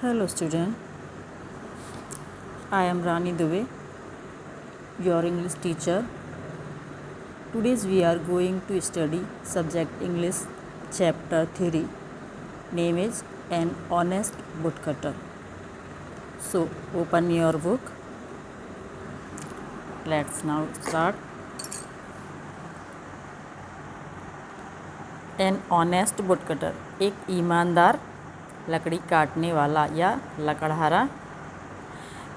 Hello student, I am Rani Dubey, your English teacher. Today we are going to study subject English chapter 3. Name is An Honest Woodcutter. So open your book. Let's now start. An honest woodcutter, एक ईमानदार लकड़ी काटने वाला या लकड़हारा.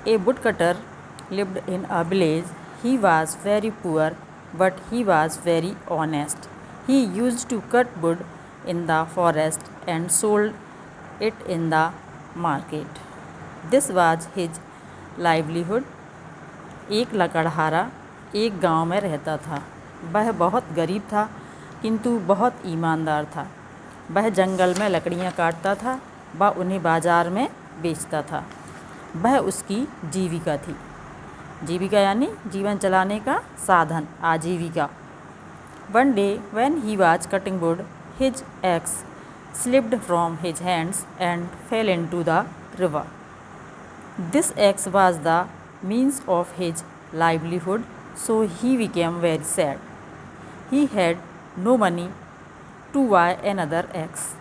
A woodcutter lived in a village. He was very poor, but he was very honest. He used to cut wood in the forest and sold it in the market. This was his livelihood. एक लकड़हारा एक गांव में रहता था. वह बहुत गरीब था किंतु बहुत ईमानदार था. वह जंगल में लकड़ियां काटता था, वह उन्हें बाज़ार में बेचता था. वह उसकी जीविका थी. जीविका यानी जीवन चलाने का साधन, आजीविका. One day when he was cutting wood, his axe slipped from his hands and fell into the river. This axe was the means of his livelihood, so he became very sad. He had no money to buy another axe.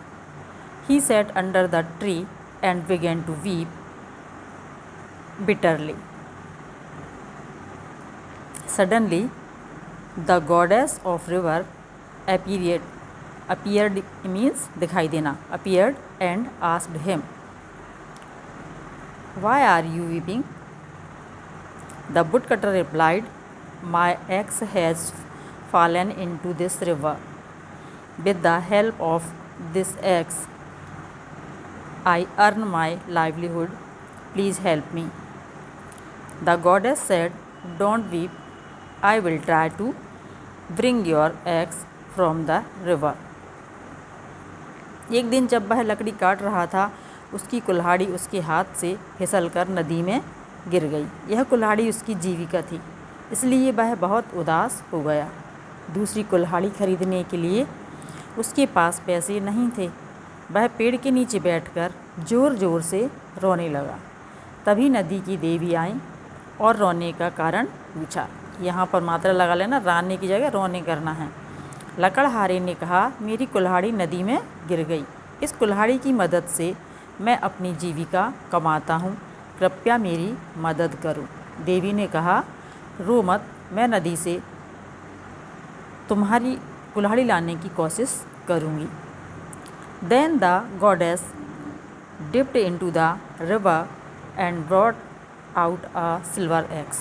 He sat under the tree and began to weep bitterly. Suddenly, the goddess of river appeared means दिखाई देना, appeared and asked him, "Why are you weeping?" The woodcutter replied, "My axe has fallen into this river. With the help of this axe, I earn my livelihood. Please help me." The goddess said, "Don't weep. I will try to bring your axe from the river." एक दिन जब वह लकड़ी काट रहा था, उसकी कुल्हाड़ी उसके हाथ से फिसलकर नदी में गिर गई. यह कुल्हाड़ी उसकी जीविका थी, इसलिए वह बहुत उदास हो गया. दूसरी कुल्हाड़ी खरीदने के लिए उसके पास पैसे नहीं थे. वह पेड़ के नीचे बैठकर ज़ोर ज़ोर से रोने लगा. तभी नदी की देवी आईं और रोने का कारण पूछा. यहाँ पर मात्रा लगा लेना, राने की जगह रोने करना है. लकड़हारे ने कहा, मेरी कुल्हाड़ी नदी में गिर गई. इस कुल्हाड़ी की मदद से मैं अपनी जीविका कमाता हूँ. कृपया मेरी मदद करो. देवी ने कहा, रो मत, मैं नदी से तुम्हारी कुल्हाड़ी लाने की कोशिश करूँगी. Then the goddess dipped into the river and brought out a silver axe.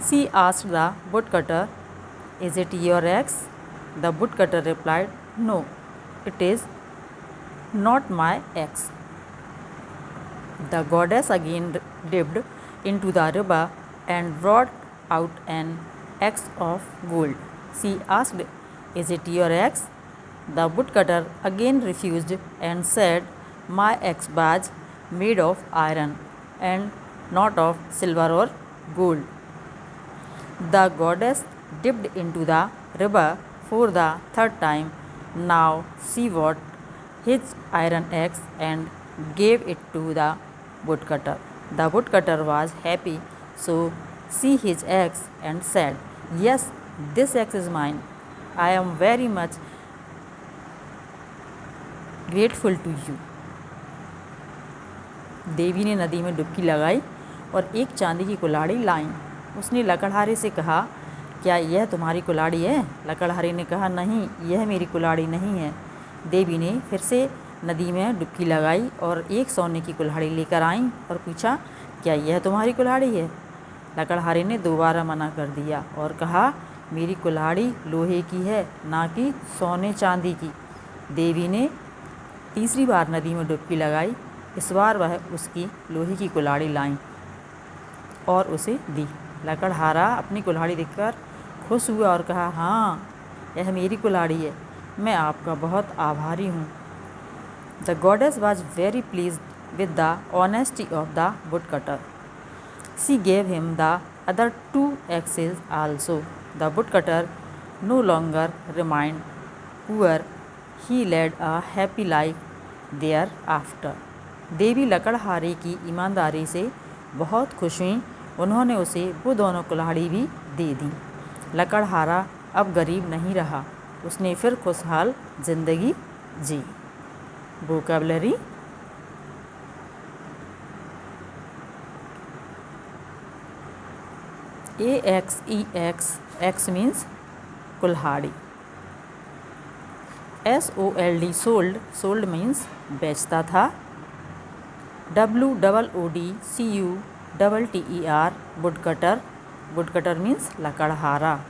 She asked the woodcutter, "Is it your axe?" The woodcutter replied, "No, it is not my axe." The goddess again dipped into the river and brought out an axe of gold. She asked, "Is it your axe?" The woodcutter again refused and said, "My axe was made of iron and not of silver or gold." The goddess dipped into the river for the third time. Now she brought his iron axe and gave it to the woodcutter. The woodcutter was happy, so see his axe and said, "Yes, this axe is mine. I am very much grateful to you." देवी ने नदी में डुबकी लगाई और एक चांदी की कुल्हाड़ी लाई. उसने लकड़हारे से कहा, क्या यह तुम्हारी कुल्हाड़ी है? लकड़हारे ने कहा, नहीं, यह मेरी कुल्हाड़ी नहीं है. देवी ने फिर से नदी में डुबकी लगाई और एक सोने की कुल्हाड़ी लेकर आई और पूछा, क्या यह तुम्हारी कुल्हाड़ी है? लकड़हारे ने दोबारा मना कर दिया और कहा, मेरी कुल्हाड़ी लोहे की है, ना कि सोने चांदी की. देवी ने तीसरी बार नदी में डुबकी लगाई. इस बार वह उसकी लोहे की कुल्हाड़ी लाई और उसे दी. लकड़हारा अपनी कुल्हाड़ी देखकर खुश हुआ और कहा, हाँ, यह मेरी कुल्हाड़ी है. मैं आपका बहुत आभारी हूँ. The goddess was very pleased with the honesty of the woodcutter. She gave him the other 2 axes also. The woodcutter no longer remained poor. He led a happy life thereafter. देवी लकड़हारे की ईमानदारी से बहुत खुश हुई। उन्होंने उसे वो दोनों कुल्हाड़ी भी दे दी। लकड़हारा अब गरीब नहीं रहा। उसने फिर खुशहाल जिंदगी जी। वोकैबुलरी: AXEX मीन्स कुल्हाड़ी। SOLD सोल्ड मीन्स बेचता था। WOODCUTTER वुडकटर मीन्स लकड़हारा।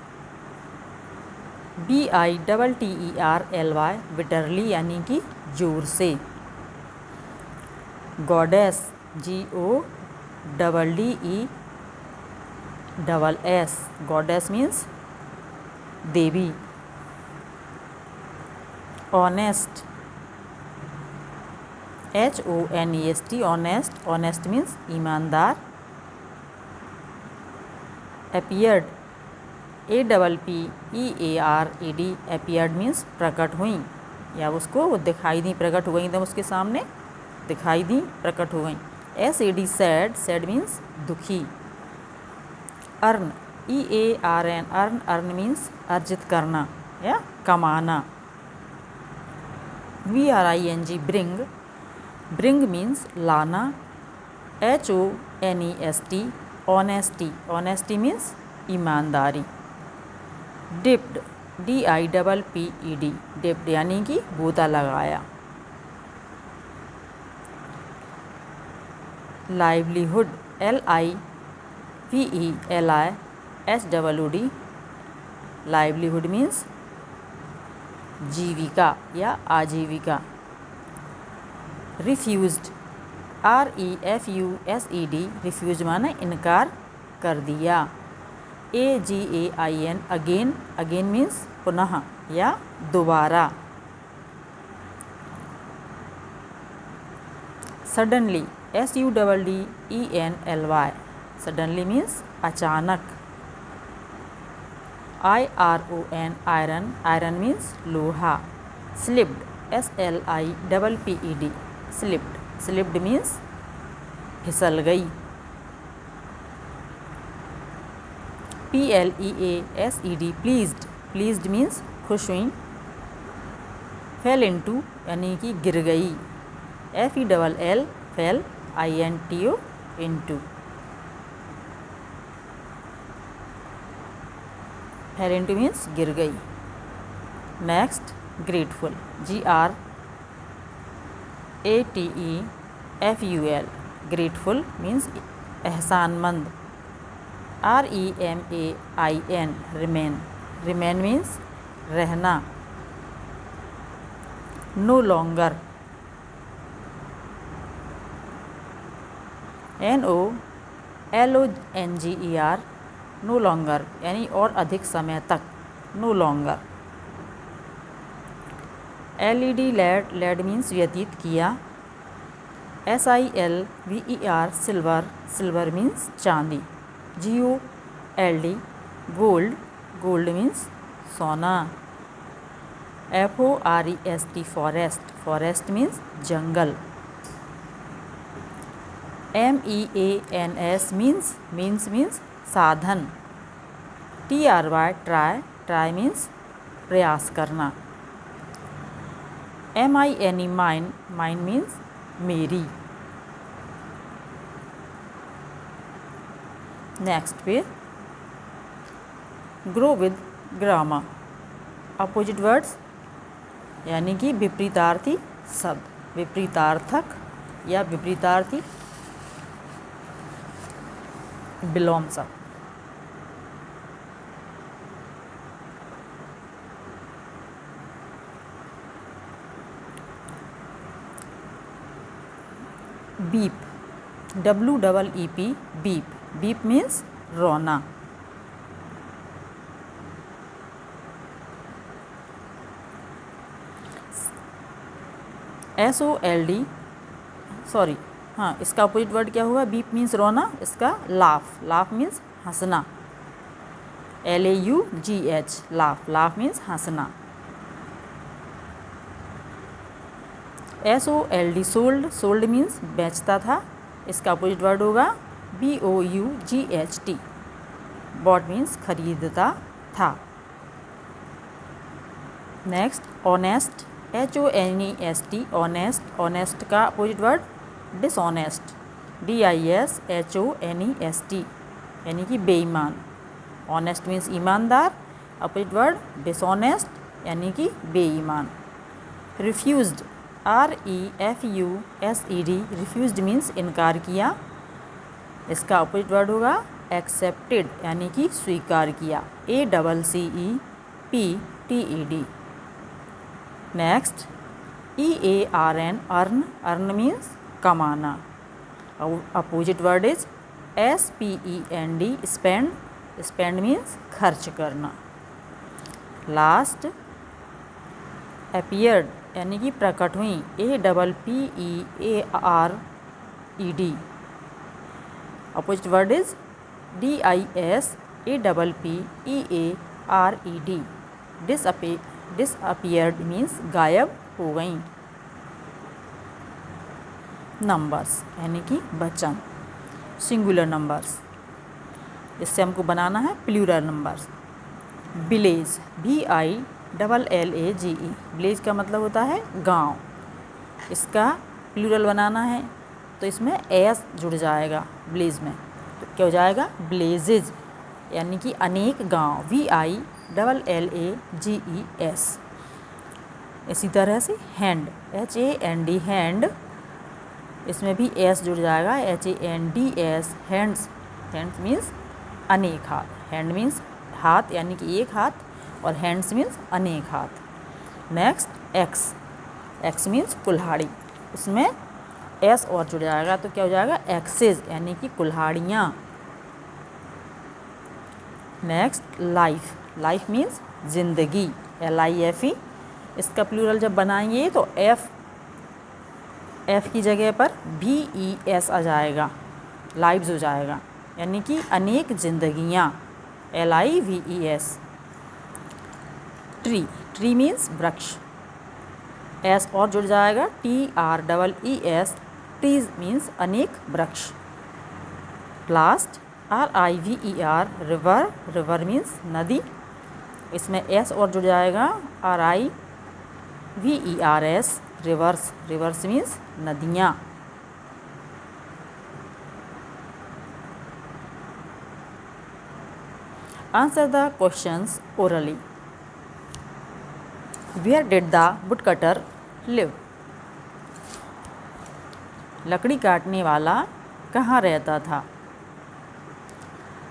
BITTERLY बिटरली यानी कि जोर से। गॉडेस GODDESS गॉडेस मीन्स देवी। ऑनेस्ट HONEST ऑनेस्ट मीन्स ईमानदार। अपीयर्ड APPEARED अपीयर्ड मीन्स प्रकट हुई या उसको वो दिखाई दी, प्रकट हो गई, एकदम उसके सामने दिखाई दी, प्रकट हो गई। SAD सैड मीन्स दुखी। अर्न EARN अर्न मीन्स अर्जित करना या कमाना। BRING ब्रिंग मीन्स लाना। HONEST ऑनेस्टी मीन्स ईमानदारी। डिप्ड DIPPED डिप्ड यानी कि गोता लगाया। लाइवलीहुड LIVELIHOOD लाइवलीहुड मीन्स जीविका या आजीविका। रिफ्यूज्ड REFUSED रिफ्यूज माने इनकार कर दिया। AGAIN अगेन मीन्स पुनः या दोबारा। सडनली SUDDENLY सडनली मीन्स अचानक। आयरन मीन्स लोहा। स्लिप्ड SLIPPED स्लिप्ड मीन्स फिसल गई। PLEASED प्लीज्ड मीन्स खुश हुई। फेल इनटू यानी कि गिर गई। FELL fell INTO into. Fell into means गिर गई। Next grateful GRATEFUL grateful means एहसानमंद। REMAIN रिमेन मीन्स रहना। No longer NOLONGER no longer यानी और अधिक समय तक, no longer. LED led means व्यतीत किया। SILVER सिल्वर मीन्स चांदी। GOLD गोल्ड मीन्स सोना। FOREST फॉरेस्ट मीन्स जंगल। MEANS मीन्स साधन। TRY ट्राई मीन्स प्रयास करना। MINE माइन मीन्स मेरी। नेक्स्ट पे grow with grammar opposite words यानी कि विपरीतार्थी शब्द, विपरीतार्थक या विपरीतार्थी विलोम शब्द। बीप WEEP बीप मीन्स रोना। SOLD इसका अपोजिट वर्ड क्या हुआ? बीप मीन्स रोना, इसका लाफ मीन्स हंसना। LAUGH लाफ मीन्स हंसना। SOLD सोल्ड, सोल्ड मीन्स बेचता था, इसका अपोजिट वर्ड होगा BOUGHT, बॉट मीन्स खरीदता था। Next honest, HONEST, honest, honest का अपोजिट वर्ड डिसऑनेस्ट, DISHONEST, यानी कि बेईमान। ऑनेस्ट मीन्स ईमानदार, अपोजिट वर्ड डिसऑनेस्ट यानी कि बेईमान। रिफ्यूज्ड, REFUSED, रिफ्यूज्ड मीन्स इनकार किया, इसका अपोजिट वर्ड होगा एक्सेप्टेड यानी कि स्वीकार किया, ACCEPTED। Next EARN, earn, earn means कमाना, opposite word is SPEND, spend, spend means खर्च करना। लास्ट अपीयर्ड यानी कि प्रकट हुई, APPEARED, opposite word is DISAPPEARED, disappeared means गायब हो गई। नंबर्स यानी कि वचन, सिंगुलर नंबर्स, इससे हमको बनाना है plural numbers. Village, VILLAGE, village का मतलब होता है गांव, इसका प्लूरल बनाना है तो इसमें एस जुड़ जाएगा विलेज में, तो क्या हो जाएगा विलेजेज, यानी कि अनेक गांव, VILLAGES। इसी तरह से हैंड, HAND, हैंड, इसमें भी एस जुड़ जाएगा, HANDS, हैंड्स, हैंड्स मीन्स अनेक हाथ, हैंड मीन्स हाथ यानी कि एक हाथ, और हैंड्स मीन्स अनेक हाथ। नेक्स्ट एक्स, एक्स मीन्स कुल्हाड़ी, उसमें एस और जुड़ जाएगा तो क्या हो जाएगा एक्सेस यानी कि कुल्हाड़ियाँ। नेक्स्ट लाइफ, लाइफ मीन्स जिंदगी, LIFE, इसका प्लूरल जब बनाएंगे तो एफ की जगह पर VES आ जाएगा, लाइव्स हो जाएगा, यानी कि अनेक जिंदगियाँ, LIVES। ट्री, ट्री मीन्स वृक्ष, एस और जुड़ जाएगा, TREES, ट्रीज मीन्स अनेक वृक्ष। Last RIVER, river, river means नदी, इसमें एस और जुड़ जाएगा, RIVERS, रिवर्स, रिवर्स मीन्स नदियाँ। Answer the questions orally. Where did the woodcutter live, लकड़ी काटने वाला कहाँ रहता था।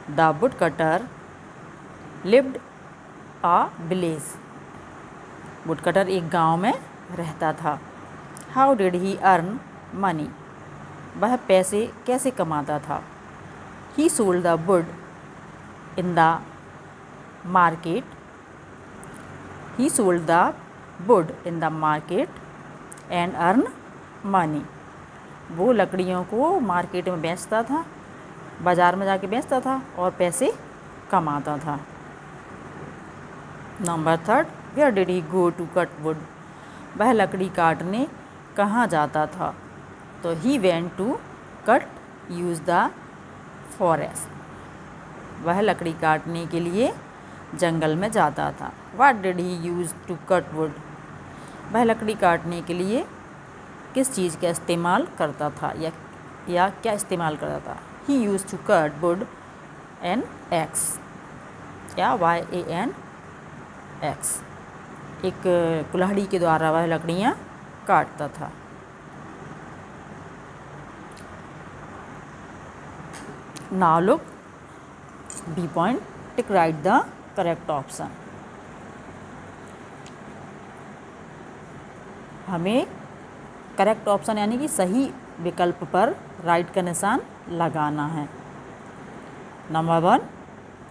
The woodcutter lived a village, woodcutter एक गांव में रहता था। How did he earn money, वह पैसे कैसे कमाता था। ही sold the would in the market, he sold the would in the market and earn money, वो लकड़ियों को मार्केट में बेचता था, बाज़ार में जाके बेचता था और पैसे कमाता था। Number 3, where did he go to cut wood, वह लकड़ी काटने कहाँ जाता था। तो he went to cut use the forest, वह लकड़ी काटने के लिए जंगल में जाता था। What did he use to cut wood, वह लकड़ी काटने के लिए किस चीज़ का इस्तेमाल करता था या क्या इस्तेमाल करता था। He use to cut wood an axe या YANX, एक कुल्हाड़ी के द्वारा वह लकड़ियाँ काटता था। Now look B point, tick right the correct option. हमें करेक्ट ऑप्शन यानी कि सही विकल्प पर राइट का निशान लगाना है। Number 1,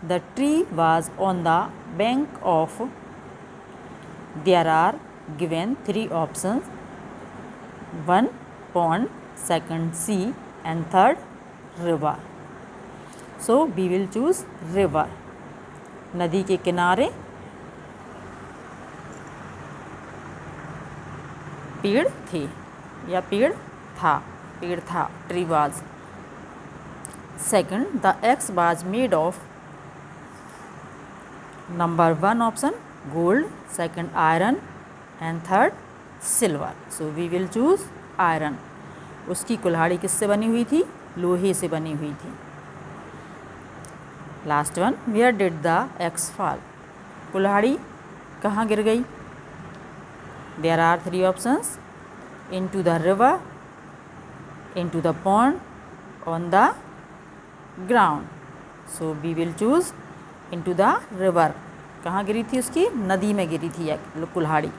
the tree was on the bank of, there are given 3 options, 1 pond, 2nd sea and 3rd river. So we will choose river, नदी के किनारे पेड़ थे। या पेड़ था, tree was. Second, the axe was made of number 1 option gold, second iron and third silver. So we will choose iron. उसकी कुल्हाड़ी किससे बनी हुई थी? लोहे से बनी हुई थी। Last one, where did the axe fall? कुल्हाड़ी कहाँ गिर गई? There are 3 options, into the river, into the pond, on the ground. So we will choose into the river. कहाँ गिरी थी उसकी? नदी में गिरी थी कुल्हाड़ी।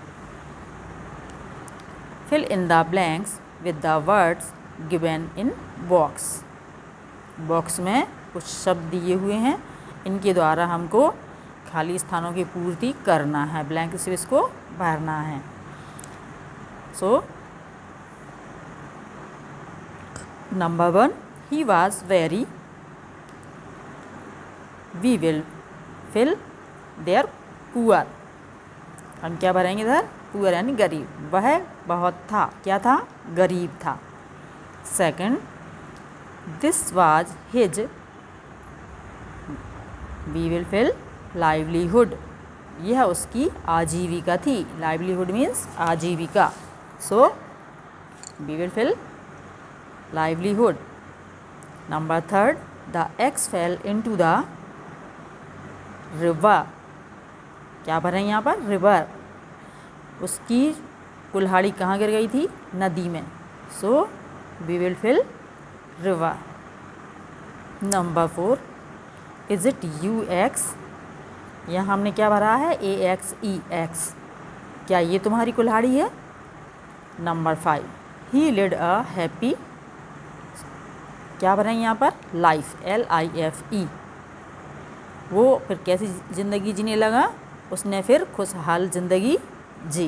Fill in the blanks with the words given in box. Box में कुछ शब्द दिए हुए हैं, इनके द्वारा हमको खाली स्थानों की पूर्ति करना है, ब्लैंक स्पेस को भरना है। So number 1, he was very, we will fill there poor. हम क्या भरेंगे इधर? पुअर यानी गरीब। वह बहुत था, क्या था? गरीब था। Second, this was his, we will fill livelihood. यह उसकी आजीविका थी। लाइवलीहुड मीन्स आजीविका। So we will fill livelihood. Number 3, the axe fell into the river. क्या भरें यहाँ पर? रिवर। उसकी कुल्हाड़ी कहाँ गिर गई थी? नदी में। So we will fill river. Number 4, is it you axe? यहाँ हमने क्या भरा है? AXEX। क्या ये तुम्हारी कुल्हाड़ी है? Number 5, he led a happy, क्या भरें यहाँ पर? Life, LIFE। वो फिर कैसी ज़िंदगी जीने लगा? उसने फिर खुशहाल ज़िंदगी जी।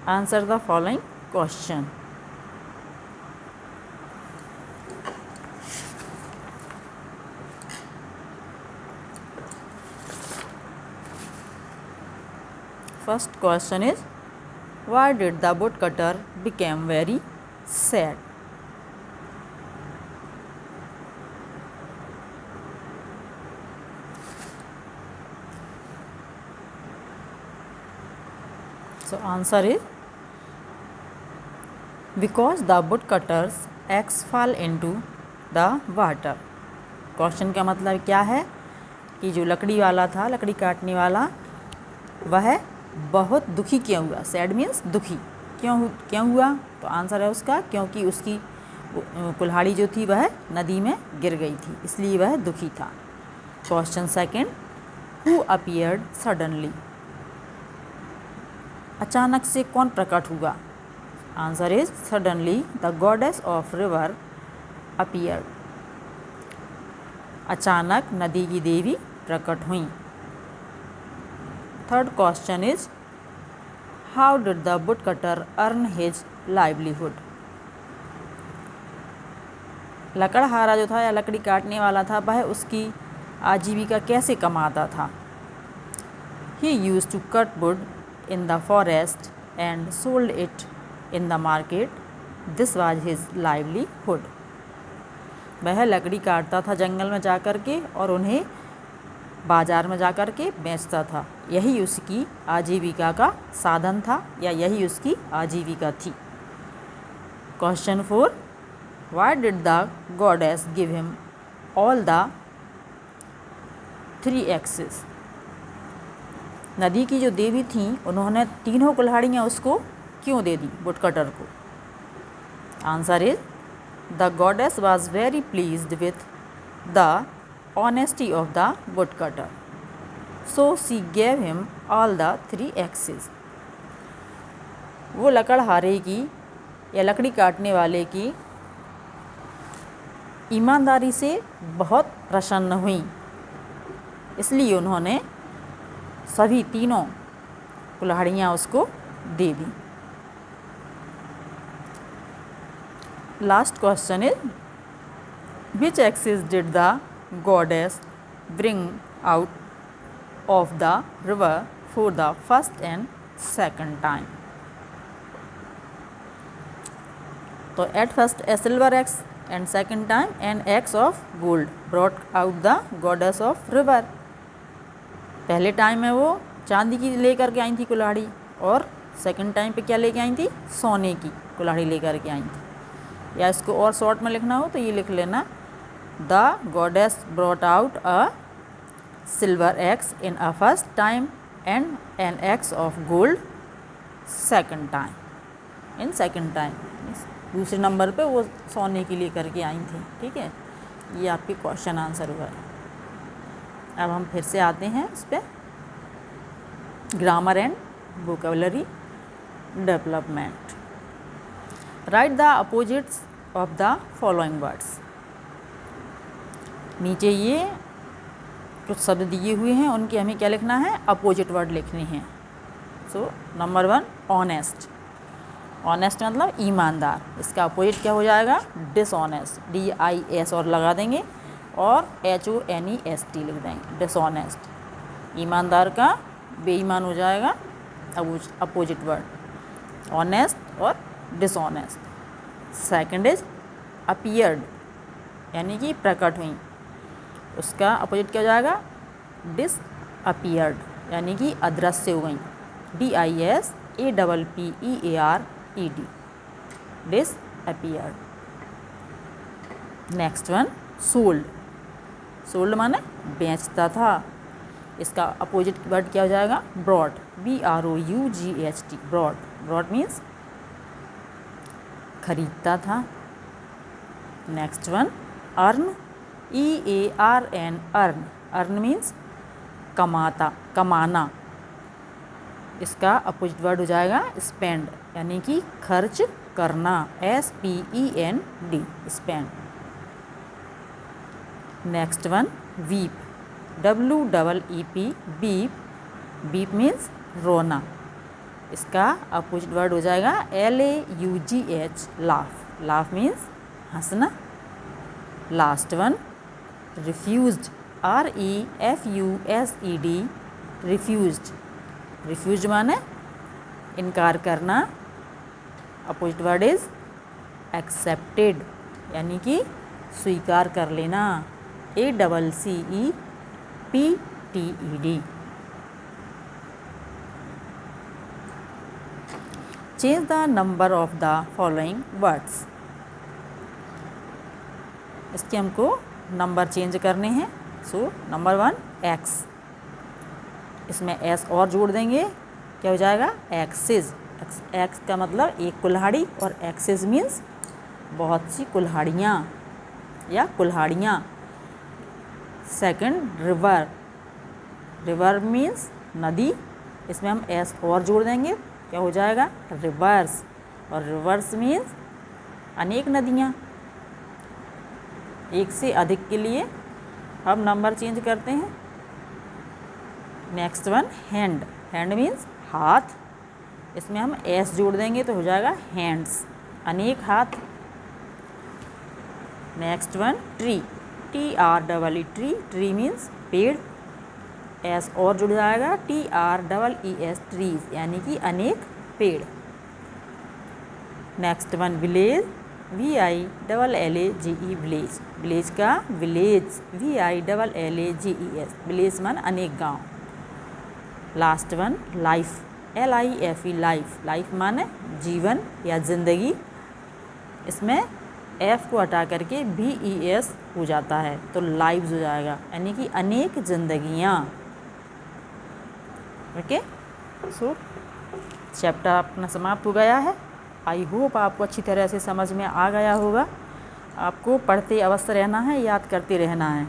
Answer the following question. First question is, why did the woodcutter become very sad? So answer is, because the woodcutter's axe fell into the water. Question का मतलब क्या है कि जो लकड़ी वाला था, लकड़ी काटने वाला, वह बहुत दुखी क्यों हुआ? सैड मीन्स दुखी। क्यों हुआ? तो आंसर है उसका, क्योंकि उसकी कुल्हाड़ी जो थी वह नदी में गिर गई थी, इसलिए वह दुखी था। Question second, who appeared suddenly? अचानक से कौन प्रकट हुआ? Answer is suddenly the goddess of river appeared. अचानक नदी की देवी प्रकट हुई। Third question is, how did the woodcutter earn his livelihood? लकड़हारा जो था या लकड़ी काटने वाला था, वह उसकी आजीविका कैसे कमाता था? He used to cut wood in the forest and sold it in the market. This was his livelihood. वह लकड़ी काटता था जंगल में जाकर के और उन्हें बाजार में जाकर के बेचता था। यही उसकी आजीविका का साधन था या यही उसकी आजीविका थी। Question 4, why did the goddess give him all the 3 axes? नदी की जो देवी थी, उन्होंने तीनों कुल्हाड़ियाँ उसको क्यों दे दी? वुडकटर को। Answer is, the goddess was very pleased with the honesty of the woodcutter, so C gave him all the 3 axes. वो लकड़हारे की या लकड़ी काटने वाले की ईमानदारी से बहुत प्रसन्न हुई, इसलिए उन्होंने सभी तीनों कुल्हाड़ियाँ उसको दे दी। Last question is, which axes did the goddess bring out of the river for the first and second time. तो at first a silver axe and second time an axe of gold brought out the goddess of river. पहले time में वो चांदी की लेकर के आई थी कुल्हाड़ी, और सेकंड टाइम पे क्या लेके आई थी? सोने की कुल्हाड़ी लेकर के आई थी। या इसको और शॉर्ट में लिखना हो तो ये लिख लेना, the goddess brought out a silver axe in a first time and an axe of gold second time. In second time दूसरे नंबर पे वो सोने की ले करके आई थी। ठीक है, ये आपके क्वेश्चन आंसर हुआ है। अब हम फिर से आते हैं इस पर, grammar and vocabulary development. Right the opposites of the following words. नीचे ये कुछ शब्द दिए हुए हैं, उनके हमें क्या लिखना है? अपोजिट वर्ड लिखने हैं। सो नंबर 1 ऑनेस्ट। ऑनेस्ट मतलब ईमानदार, इसका अपोजिट क्या हो जाएगा? डिसऑनेस्ट। DIS और लगा देंगे और HONEST लिख देंगे, डिसऑनेस्ट। ईमानदार का बेईमान हो जाएगा अपोजिट वर्ड, ऑनेस्ट और डिसऑनेस्ट। सेकंड इज अपीयर्ड, यानी कि प्रकट हुई, उसका अपोजिट क्या हो जाएगा? डिसअपीयर्ड, यानी कि अदृश्य हो गई, DISAPPEARED, disappeared. Next one sold. Sold माने बेचता था, इसका अपोजिट वर्ड क्या हो जाएगा? Brought, BROUGHT, brought. Brought means खरीदता था। Next one earn, EARN, earn. Earn means कमाता, कमाना, इसका अपोजिट वर्ड हो जाएगा स्पेंड, यानी कि खर्च करना, SPEND, spend. Next one weep, WEEP, weep. Weep means रोना, इसका अपोजिट वर्ड हो जाएगा LAUGH, लाफ। लाफ मीन्स हंसना। Last one refused, REFUSED, refused. Refuse माने इनकार करना, अपोजिट वर्ड इज एक्सेप्टेड, यानी कि स्वीकार कर लेना, ACCEPTED। Change the number of the following words. इसके हमको नंबर चेंज करने हैं। सो नंबर 1 एक्स, इसमें एस और जोड़ देंगे, क्या हो जाएगा? एक्सिस। एक्स का मतलब एक कुल्हाड़ी, और एक्सिस मीन्स बहुत सी कुल्हाड़ियाँ या कुल्हाड़ियाँ। सेकंड रिवर, रिवर मीन्स नदी, इसमें हम एस और जोड़ देंगे, क्या हो जाएगा? रिवर्स। और रिवर्स मीन्स अनेक नदियाँ, एक से अधिक के लिए हम नंबर चेंज करते हैं। Next one hand, hand means हाथ, इसमें हम एस जोड़ देंगे तो हो जाएगा हैंड्स, अनेक हाथ। Next one tree, TREE, tree. Tree means पेड़, एस और जुड़ जाएगा, TREES, ट्रीज, यानी कि अनेक पेड़। Next one village, VILLAGE, village. Village का विलेज, VILLAGES, विलेज मान अनेक गांव। Last one life, LIFE, life. Life माने जीवन या जिंदगी, इसमें F को हटा करके VES हो जाता है तो लाइव्स हो जाएगा, यानी कि अनेक जिंदगियाँ। ओके, सो चैप्टर अपना समाप्त हो गया है। आई होप आपको अच्छी तरह से समझ में आ गया होगा। आपको पढ़ते अवश्य रहना है, याद करते रहना है,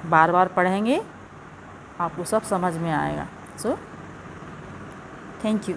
बार बार पढ़ेंगे आपको सब समझ में आएगा। So thank you.